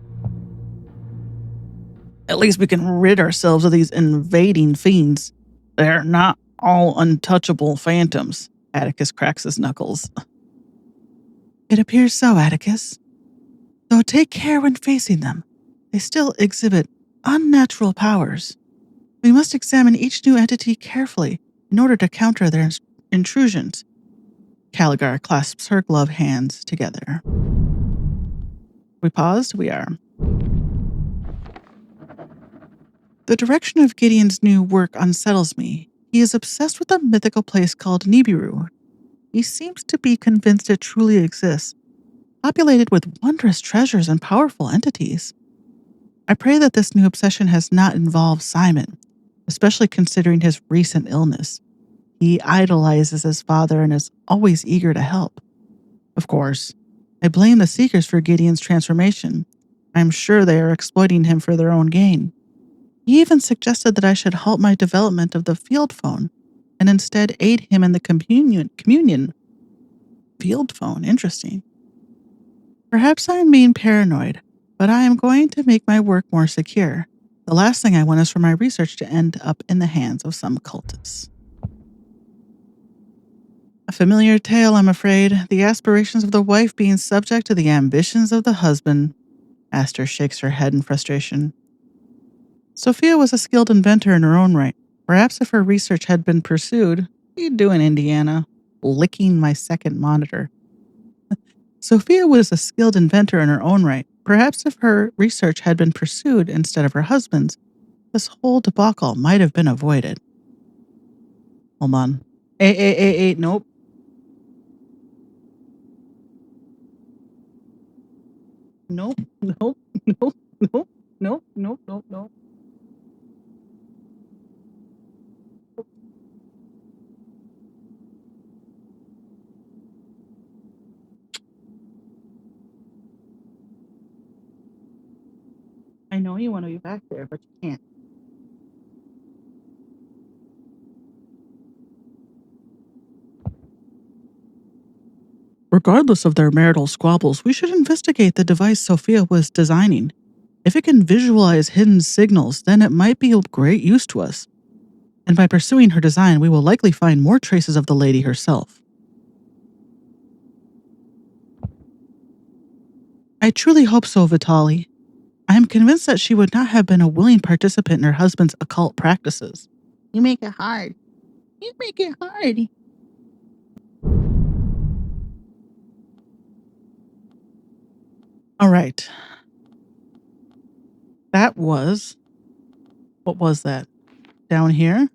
At least we can rid ourselves of these invading fiends. They're not all untouchable phantoms. Atticus cracks his knuckles. It appears so, Atticus. Though take care when facing them. They still exhibit unnatural powers. We must examine each new entity carefully in order to counter their intrusions. Caligar clasps her gloved hands together. We paused? We are. The direction of Gideon's new work unsettles me. He is obsessed with a mythical place called Nibiru. He seems to be convinced it truly exists, populated with wondrous treasures and powerful entities. I pray that this new obsession has not involved Simon, especially considering his recent illness. He idolizes his father and is always eager to help. Of course, I blame the Seekers for Gideon's transformation. I am sure they are exploiting him for their own gain. He even suggested that I should halt my development of the field phone and instead aid him in the communion. Field phone, interesting. Perhaps I am being paranoid, but I am going to make my work more secure. The last thing I want is for my research to end up in the hands of some cultists. A familiar tale, I'm afraid. The aspirations of the wife being subject to the ambitions of the husband. Aster shakes her head in frustration. Sophia was a skilled inventor in her own right. Perhaps if her research had been pursued, what are you doing, Indiana? Licking my second monitor. Sophia was a skilled inventor in her own right. Perhaps if her research had been pursued instead of her husband's, this whole debacle might have been avoided. Hold on. Nope. Nope. Nope. Nope. Nope. Nope. Nope. Nope. Nope. I know you want to be back there, but you can't. Regardless of their marital squabbles, we should investigate the device Sophia was designing. If it can visualize hidden signals, then it might be of great use to us. And by pursuing her design, we will likely find more traces of the lady herself. I truly hope so, Vitali. I am convinced that she would not have been a willing participant in her husband's occult practices. You make it hard. You make it hard. All right. That was. What was that? Down here?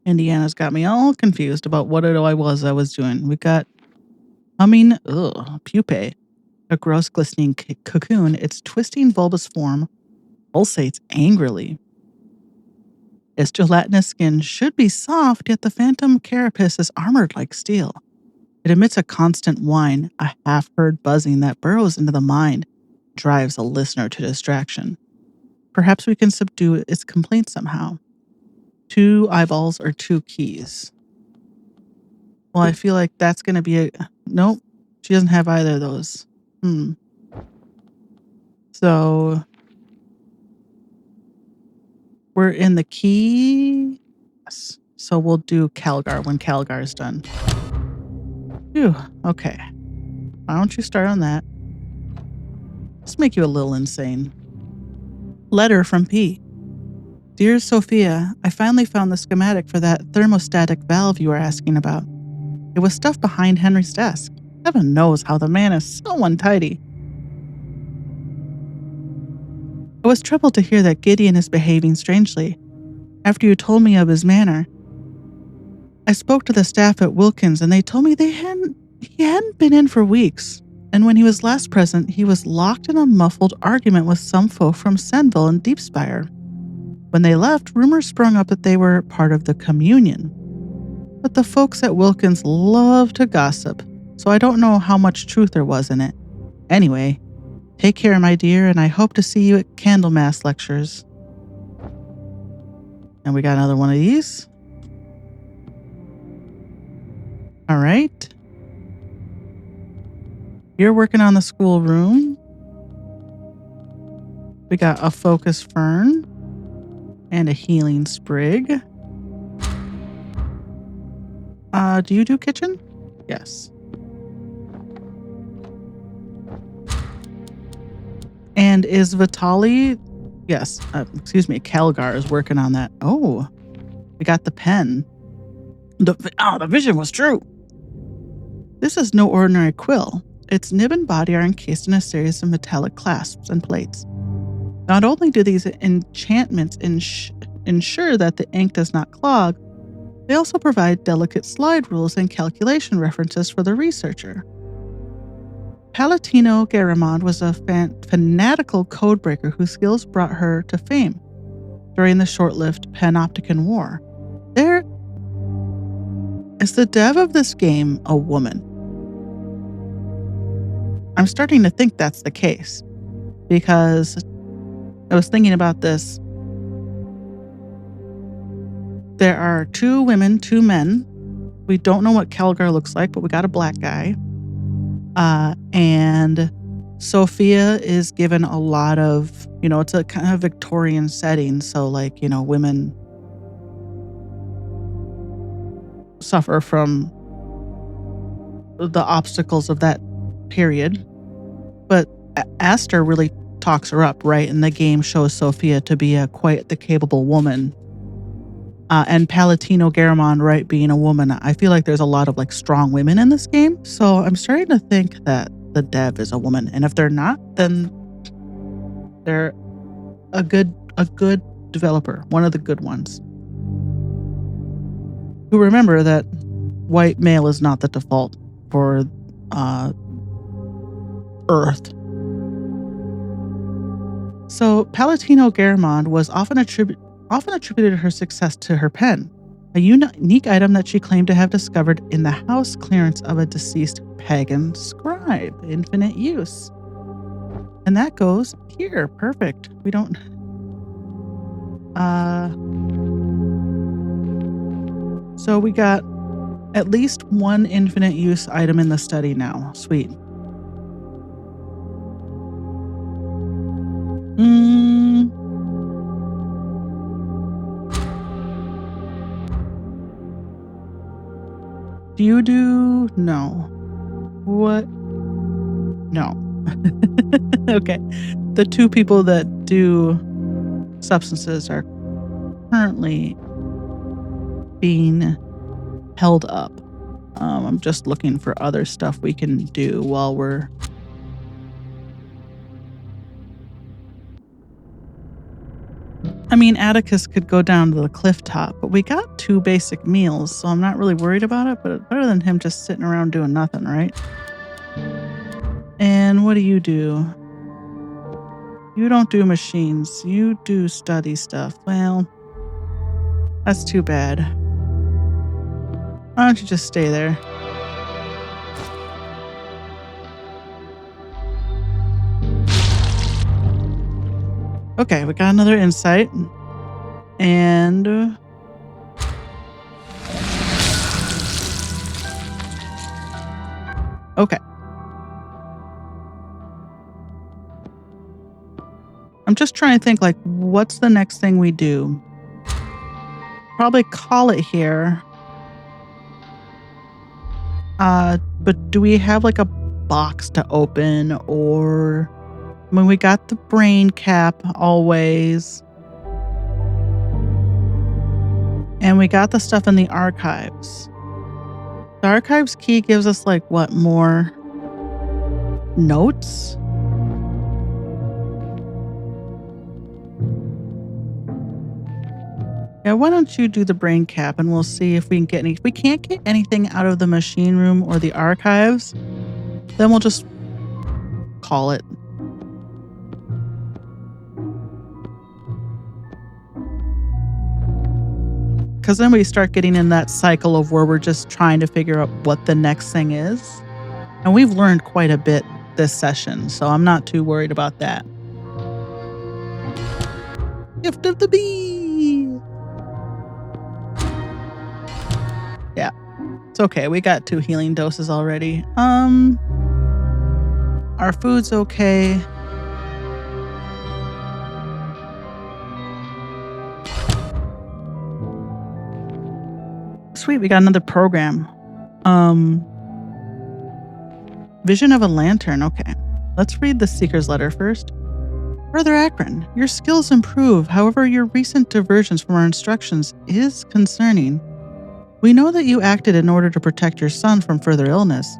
Indiana's got me all confused about what it I was doing. We got pupae, a gross glistening cocoon. Its twisting bulbous form pulsates angrily. Its gelatinous skin should be soft, yet the phantom carapace is armored like steel. It emits a constant whine, a half-heard buzzing that burrows into the mind, drives a listener to distraction. Perhaps we can subdue its complaint somehow. 2 eyeballs or 2 keys. Well, I feel like that's going to be a... Nope, she doesn't have either of those. So... we're in the key. Yes. So we'll do Calgar when Calgar is done. Phew, okay. Why don't you start on that? Let's make you a little insane. Letter from P. Dear Sophia, I finally found the schematic for that thermostatic valve you were asking about. It was stuffed behind Henry's desk. Heaven knows how the man is so untidy. I was troubled to hear that Gideon is behaving strangely. After you told me of his manner, I spoke to the staff at Wilkins and they told me he hadn't been in for weeks. And when he was last present, he was locked in a muffled argument with some folk from Senville and Deepspire. When they left, rumors sprung up that they were part of the communion. But the folks at Wilkins love to gossip, so I don't know how much truth there was in it. Anyway, take care, my dear, and I hope to see you at Candlemas lectures. And we got another one of these. All right. You're working on the schoolroom. We got a focus fern and a healing sprig. Do you do kitchen? Yes. And is Vitali? Yes. Calgar is working on that. Oh, we got the pen. The vision was true. This is no ordinary quill. Its nib and body are encased in a series of metallic clasps and plates. Not only do these enchantments ensure that the ink does not clog, they also provide delicate slide rules and calculation references for the researcher. Palatino Garamond was a fanatical codebreaker whose skills brought her to fame during the short-lived Panopticon War. There is the dev of this game a woman. I'm starting to think that's the case because I was thinking about this. There are 2 women, 2 men. We don't know what Calgar looks like, but we got a black guy. And Sophia is given a lot of, it's a kind of Victorian setting. So women suffer from the obstacles of that period. But Aster really talks her up, right? And the game shows Sophia to be quite the capable woman. And Palatino Garamond, right, being a woman. I feel like there's a lot of strong women in this game. So I'm starting to think that the dev is a woman. And if they're not, then They're a good developer, one of the good ones. Who remember that white male is not the default for Earth. So Palatino Garamond was often attributed her success to her pen, a unique item that she claimed to have discovered in the house clearance of a deceased pagan scribe, infinite use. And that goes here. Perfect. We don't... So we got at least one infinite use item in the study now. Sweet. Do you do? No. What? No. Okay. The two people that do substances are currently being held up. I'm just looking for other stuff we can do while we're... I mean, Atticus could go down to the cliff top, but we got 2 basic meals, so I'm not really worried about it, but it's better than him just sitting around doing nothing, right? And what do? You don't do machines. You do study stuff. Well, that's too bad. Why don't you just stay there? Okay, we got another insight. And... okay. I'm just trying to think, like, what's the next thing we do? Probably call it here. But do we have, like, a box to open? Or... I mean, we got the brain cap always. And we got the stuff in the archives. The archives key gives us, like, what, more notes? Yeah, why don't you do the brain cap and we'll see if we can get any... If we can't get anything out of the machine room or the archives, then we'll just call it. Because then we start getting in that cycle of where we're just trying to figure out what the next thing is. And we've learned quite a bit this session, so I'm not too worried about that. Gift of the bee! Yeah, it's okay. We got 2 healing doses already. Our food's okay. Sweet, we got another program. Vision of a lantern. Okay, let's read the Seeker's letter first. Brother Akron, your skills improve. However, your recent diversions from our instructions is concerning. We know that you acted in order to protect your son from further illness,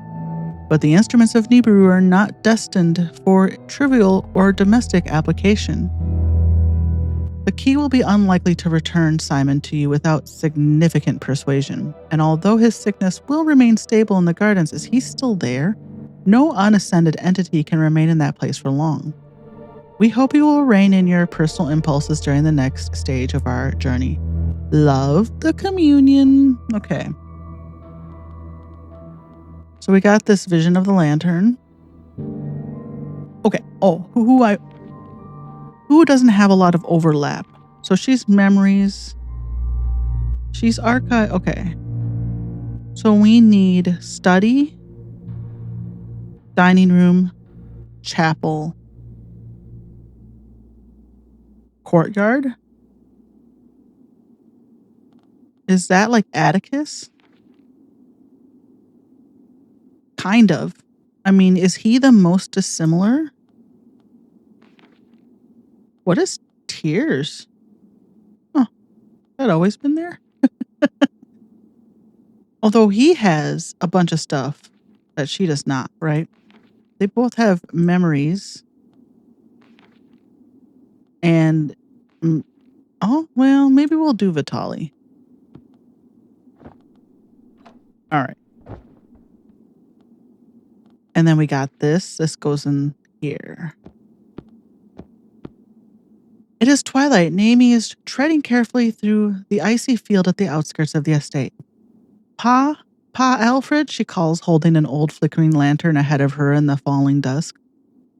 but the instruments of Nibiru are not destined for trivial or domestic application. The key will be unlikely to return Simon to you without significant persuasion, and although his sickness will remain stable in the gardens, is he still there? No unascended entity can remain in that place for long. We hope you will rein in your personal impulses during the next stage of our journey. Love, the communion. Okay. So we got this vision of the lantern. Okay. Oh, who doesn't have a lot of overlap? So she's memories. She's archive. Okay. So we need study, dining room, chapel, courtyard. Is that like Atticus? Kind of. I mean, is he the most dissimilar? What is tears? Huh. That always been there? Although he has a bunch of stuff that she does not, right? They both have memories. And, oh, well, maybe we'll do Vitali. All right. And then we got this. This goes in here. It is twilight. Naomi is treading carefully through the icy field at the outskirts of the estate. Pa Alfred, she calls, holding an old flickering lantern ahead of her in the falling dusk.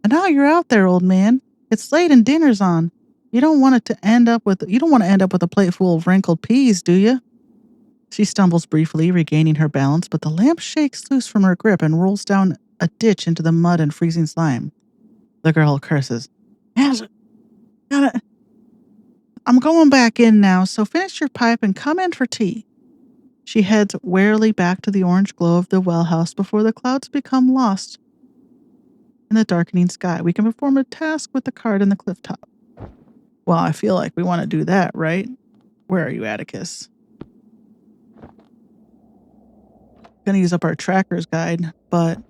And now you're out there, old man. It's late and dinner's on. You don't want to end up with a plate full of wrinkled peas, do you? She stumbles briefly, regaining her balance, but the lamp shakes loose from her grip and rolls down a ditch into the mud and freezing slime. The girl curses. I'm going back in now, so finish your pipe and come in for tea. She heads warily back to the orange glow of the well house before the clouds become lost in the darkening sky. We can perform a task with the card in the cliff top. Well, I feel like we want to do that, right? Where are you, Atticus? Gonna use up our tracker's guide, but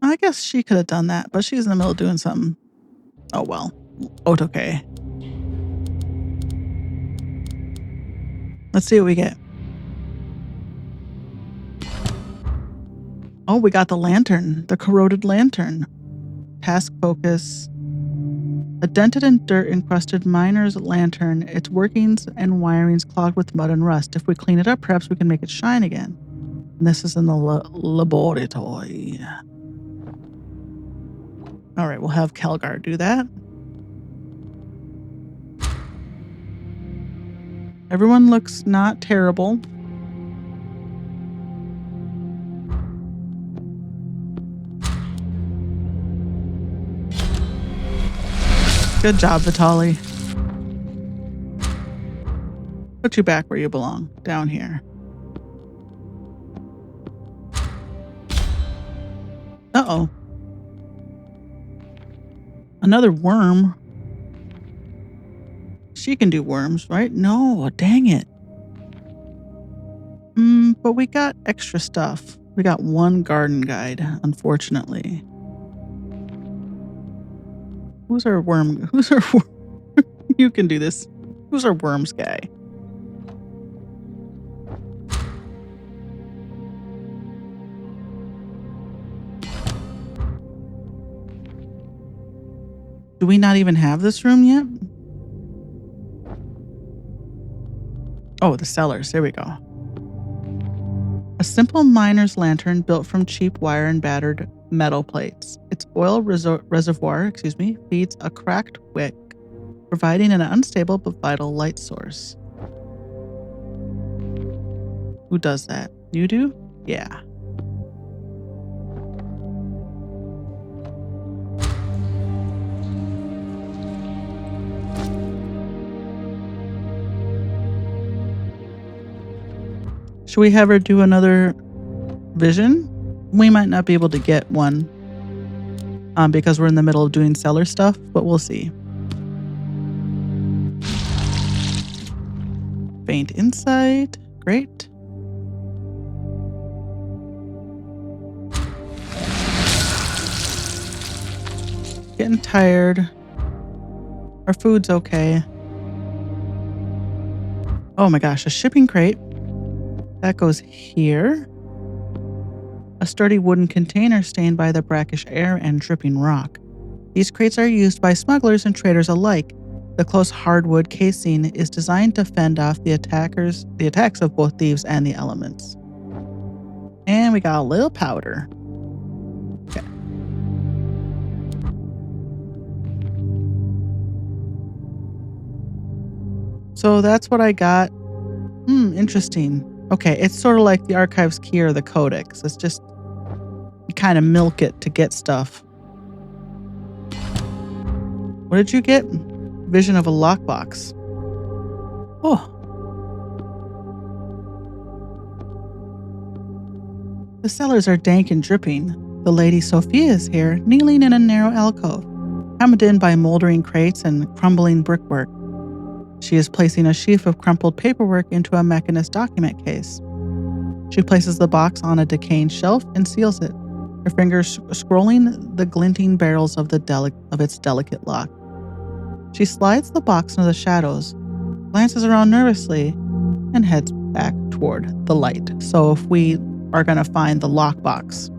I guess she could have done that, but she's in the middle of doing something. Oh well. Okay. Let's see what we get. Oh, we got the lantern, the corroded lantern. Task focus. A dented and dirt-encrusted miner's lantern, its workings and wirings clogged with mud and rust. If we clean it up, perhaps we can make it shine again. And this is in the laboratory. All right, we'll have Kelgar do that. Everyone looks not terrible. Good job, Vitali. Put you back where you belong, down here. Uh-oh. Another worm. She can do worms, right? No, dang it. But we got extra stuff. We got one garden guide, unfortunately. Who's our worm? You can do this. Who's our worms guy? Do we not even have this room yet? Oh, the cellars. There we go. A simple miner's lantern built from cheap wire and battered metal plates. Its oil reservoir, feeds a cracked wick, providing an unstable but vital light source. Who does that? You do? Yeah. Should we have her do another vision? We might not be able to get one because we're in the middle of doing cellar stuff, but we'll see. Faint insight. Great. Getting tired. Our food's okay. Oh my gosh, a shipping crate. That goes here. A sturdy wooden container stained by the brackish air and dripping rock. These crates are used by smugglers and traders alike. The close hardwood casing is designed to fend off the attacks of both thieves and the elements. And we got a little powder. Okay. So that's what I got. Interesting. Okay, it's sort of like the archive's key or the codex. It's just you kind of milk it to get stuff. What did you get? Vision of a lockbox. Oh. The cellars are dank and dripping. The Lady Sophia is here, kneeling in a narrow alcove, hemmed in by moldering crates and crumbling brickwork. She is placing a sheaf of crumpled paperwork into a mechanist document case. She places the box on a decaying shelf and seals it, her fingers scrolling the glinting barrels of its delicate lock. She slides the box into the shadows, glances around nervously, and heads back toward the light. So if we are going to find the lockbox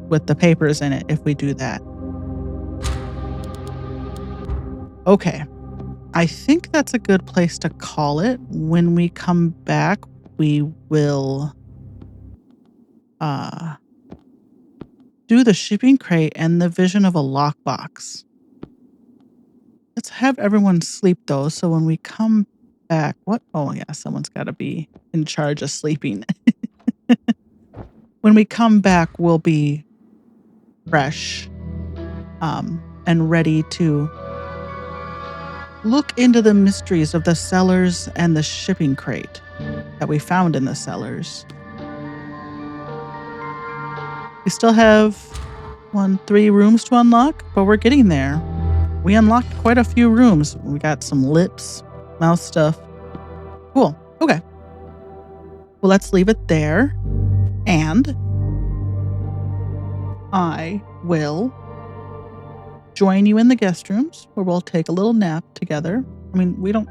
with the papers in it, if we do that. Okay. I think that's a good place to call it. When we come back, we will do the shipping crate and the vision of a lockbox. Let's have everyone sleep though, so when we come back, what? Oh yeah, someone's got to be in charge of sleeping. When we come back, we'll be fresh, and ready to look into the mysteries of the cellars and the shipping crate that we found in the cellars. We still have 3 rooms to unlock, but we're getting there. We unlocked quite a few rooms. We got some lips, mouth stuff. Cool. Okay. Well, let's leave it there. And I will join you in the guest rooms where we'll take a little nap together. I mean, we don't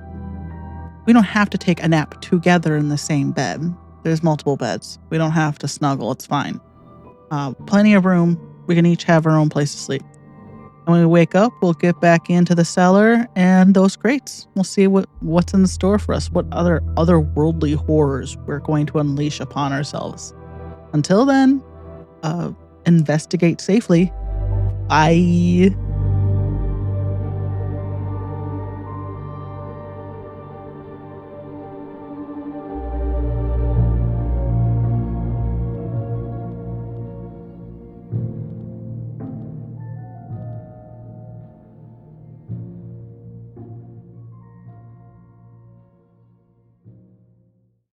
have to take a nap together in the same bed. There's multiple beds. We don't have to snuggle. It's fine. Plenty of room. We can each have our own place to sleep. And when we wake up, we'll get back into the cellar and those crates. We'll see what's in the store for us, what otherworldly horrors we're going to unleash upon ourselves. Until then, investigate safely. Bye.